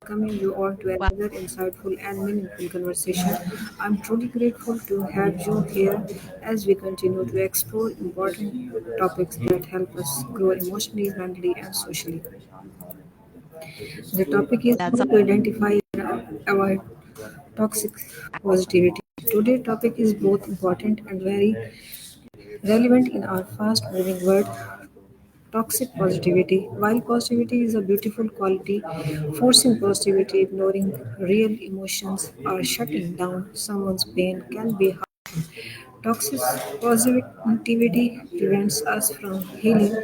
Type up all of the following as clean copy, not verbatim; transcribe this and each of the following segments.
welcoming you all to Wow, another insightful and meaningful conversation. I'm truly grateful to have you here as we continue to explore important topics that help us grow emotionally, mentally, and socially. The topic is that's how to identify and avoid toxic positivity. Today's topic is both important and very relevant in our fast moving world. Toxic positivity. While positivity is a beautiful quality, forcing positivity, ignoring real emotions, or shutting down someone's pain can be hard. Toxic positivity prevents us from healing,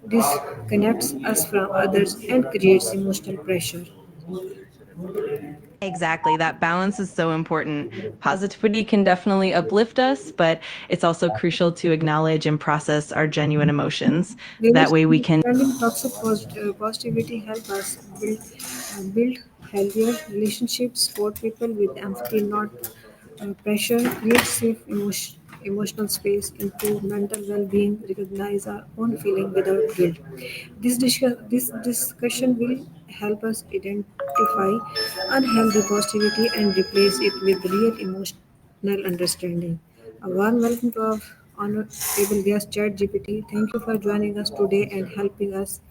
disconnects us from others, and creates emotional pressure. exactly. That balance is so important. Positivity can definitely uplift us, but it's also crucial to acknowledge and process our genuine emotions. That Reverse way we can. understanding toxic positivity help us build healthier relationships, support people with empathy, not pressure, create safe emotional space, improve mental well-being, recognize our own feeling without guilt. This discussion will help us identify unhealthy positivity and replace it with real emotional understanding. A warm welcome to our honorable guest, ChatGPT. Thank you for joining us today and helping us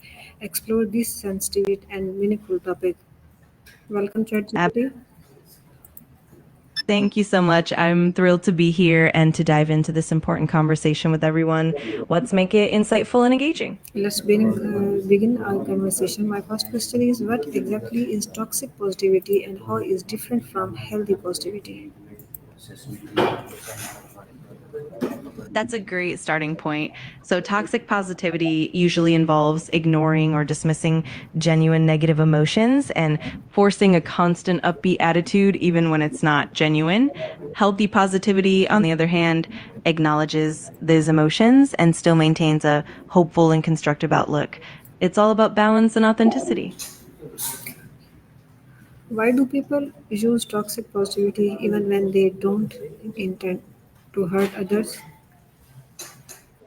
explore this sensitive and meaningful topic. Welcome, ChatGPT. Thank you so much. I'm thrilled to be here and to dive into this important conversation with everyone. Let's make it insightful and engaging. Let's begin our conversation. My first question is, what exactly is toxic positivity and how is different from healthy positivity? That's a great starting point. So, toxic positivity usually involves ignoring or dismissing genuine negative emotions and forcing a constant upbeat attitude, even when it's not genuine. Healthy positivity, on the other hand, acknowledges these emotions and still maintains a hopeful and constructive outlook. It's all about balance and authenticity. Why do people use toxic positivity even when they don't intend to hurt others?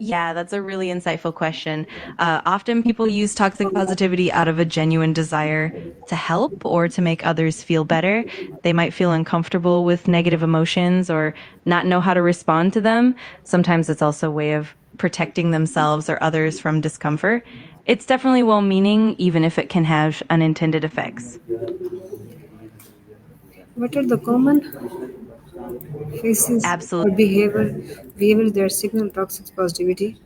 Yeah, that's a really insightful question. Often people use toxic positivity out of a genuine desire to help or to make others feel better. They might feel uncomfortable with negative emotions or not know how to respond to them. Sometimes it's also a way of protecting themselves or others from discomfort. It's definitely well meaning, even if it can have unintended effects. What are the common faces Absolutely. or behaviors that signal toxic positivity?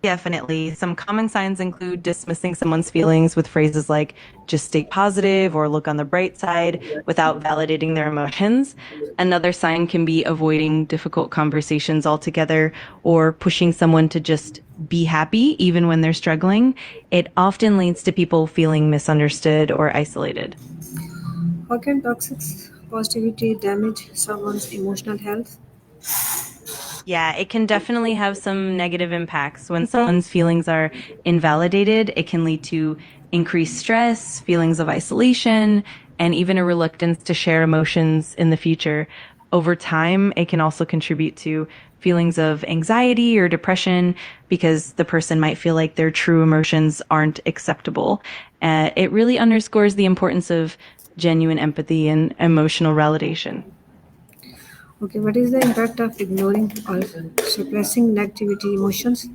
Definitely. Some common signs include dismissing someone's feelings with phrases like just stay positive or look on the bright side without validating their emotions. Another sign can be avoiding difficult conversations altogether or pushing someone to just be happy even when they're struggling. It often leads to people feeling misunderstood or isolated. How can toxic positivity damage someone's emotional health? Yeah, it can definitely have some negative impacts. When someone's feelings are invalidated, it can lead to increased stress, feelings of isolation, and even a reluctance to share emotions in the future. Over time, it can also contribute to feelings of anxiety or depression because the person might feel like their true emotions aren't acceptable. It really underscores the importance of genuine empathy and emotional validation. Okay, what is the impact of ignoring or suppressing negativity emotions?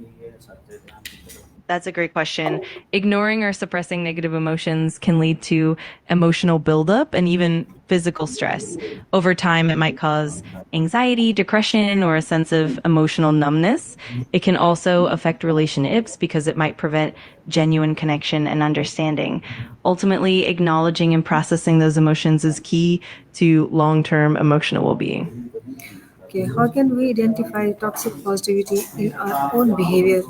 That's a great question. Ignoring or suppressing negative emotions can lead to emotional buildup and even physical stress. Over time, it might cause anxiety, depression, or a sense of emotional numbness. It can also affect relationships because it might prevent genuine connection and understanding. Ultimately, acknowledging and processing those emotions is key to long term emotional well being. Okay, how can we identify toxic positivity in our own behavior?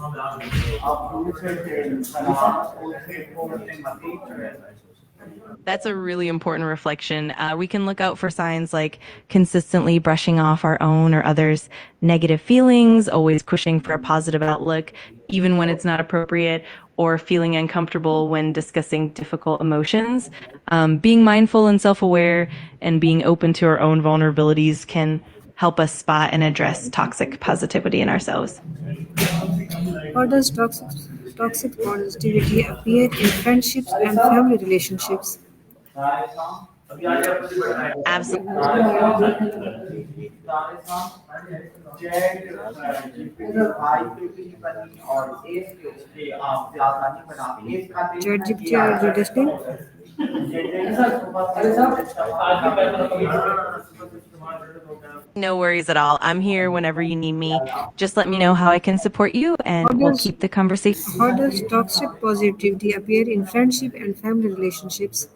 That's a really important reflection. We can look out for signs like consistently brushing off our own or others' negative feelings, always pushing for a positive outlook, even when it's not appropriate, or feeling uncomfortable when discussing difficult emotions. Being mindful and self aware and being open to our own vulnerabilities can help us spot and address toxic positivity in ourselves. How does toxic toxic positivity appear in friendships and family relationships? ChatGPT, are you listening? No worries at all. I'm here whenever you need me. Just let me know how I can support you, How and we'll does keep the conversation. how does toxic positivity appear in friendship and family relationships?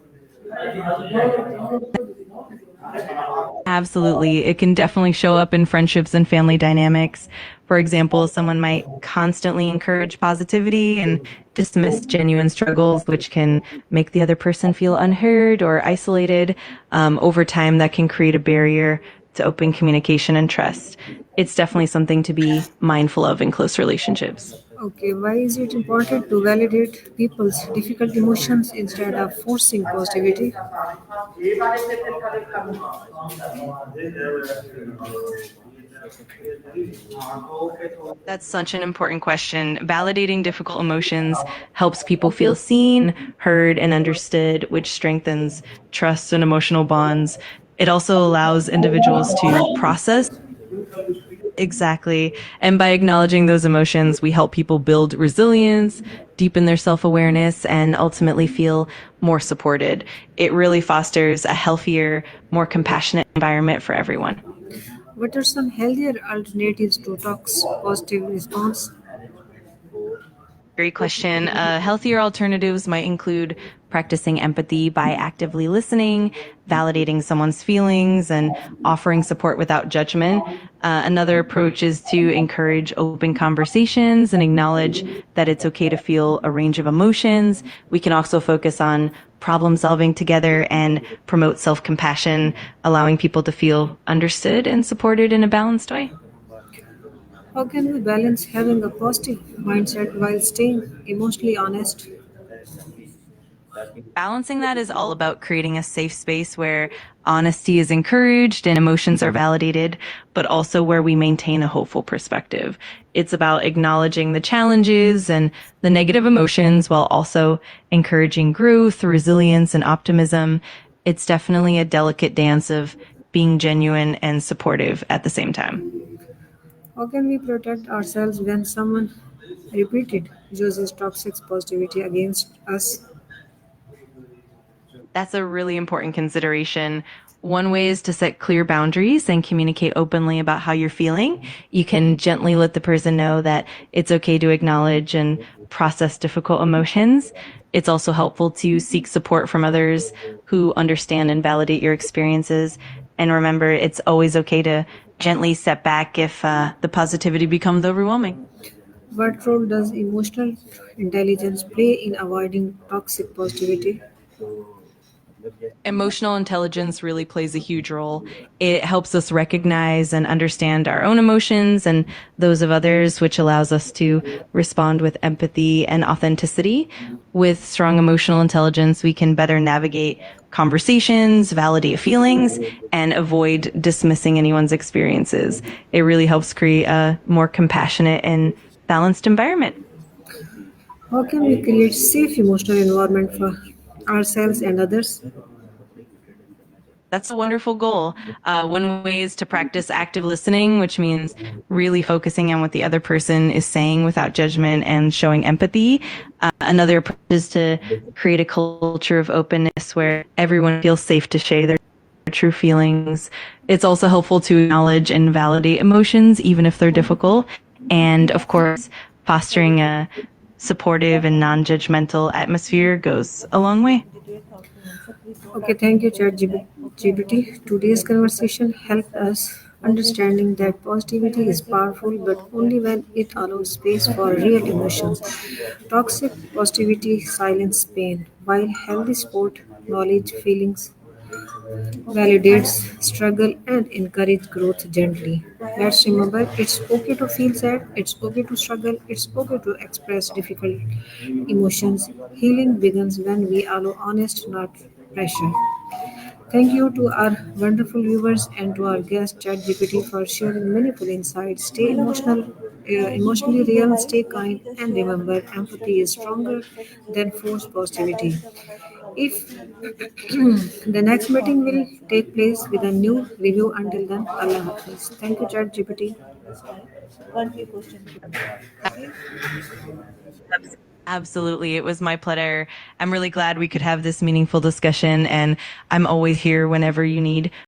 Absolutely. It can definitely show up in friendships and family dynamics. For example, someone might constantly encourage positivity and dismiss genuine struggles, which can make the other person feel unheard or isolated. Over time, that can create a barrier to open communication and trust. It's definitely something to be mindful of in close relationships. Okay, why is it important to validate people's difficult emotions instead of forcing positivity? That's such an important question. Validating difficult emotions helps people feel seen, heard, and understood, which strengthens trust and emotional bonds. It also allows individuals to process exactly. And by acknowledging those emotions, we help people build resilience, deepen their self awareness, and ultimately feel more supported. It really fosters a healthier, more compassionate environment for everyone. What are some healthier alternatives to toxic positive response? Great question. Healthier alternatives might include practicing empathy by actively listening, validating someone's feelings, and offering support without judgment. Another approach is to encourage open conversations and acknowledge that it's okay to feel a range of emotions. We can also focus on problem solving together and promote self compassion, allowing people to feel understood and supported in a balanced way. How can we balance having a positive mindset while staying emotionally honest? Balancing that is all about creating a safe space where honesty is encouraged and emotions are validated, but also where we maintain a hopeful perspective. It's about acknowledging the challenges and the negative emotions while also encouraging growth, resilience, and optimism. It's definitely a delicate dance of being genuine and supportive at the same time. How can we protect ourselves when someone repeated uses toxic positivity against us? That's a really important consideration. One way is to set clear boundaries and communicate openly about how you're feeling. You can gently let the person know that it's okay to acknowledge and process difficult emotions. It's also helpful to seek support from others who understand and validate your experiences. And remember, it's always okay to gently step back if the positivity becomes overwhelming. What role does emotional intelligence play in avoiding toxic positivity? Emotional intelligence really plays a huge role. It helps us recognize and understand our own emotions and those of others, which allows us to respond with empathy and authenticity. With strong emotional intelligence, we can better navigate conversations, validate feelings, and avoid dismissing anyone's experiences. It really helps create a more compassionate and balanced environment. How can we create safe emotional environment for ourselves and others? That's a wonderful goal. One way is to practice active listening, which means really focusing on what the other person is saying without judgment and showing empathy. Another approach is to create a culture of openness where everyone feels safe to share their true feelings. It's also helpful to acknowledge and validate emotions, even if they're difficult. And of course, fostering a supportive and non judgmental atmosphere goes a long way. Okay, thank you, ChatGPT. Today's conversation helped us understanding that positivity is powerful, but only when it allows space for real emotions. Toxic positivity silence pain, while healthy support knowledge feelings validates struggle and encourage growth gently. Let's remember it's okay to feel sad, it's okay to struggle, it's okay to express difficult emotions. Healing begins when we allow honest, not pressure. Thank you to our wonderful viewers and to our guest ChatGPT for sharing meaningful insights. Stay emotional, emotionally real, stay kind, and remember empathy is stronger than forced positivity. If the next meeting will take place with a new review, until then, Allah Hafiz. Thank you, ChatGPT. Absolutely. It was my pleasure. I'm really glad we could have this meaningful discussion, and I'm always here whenever you need.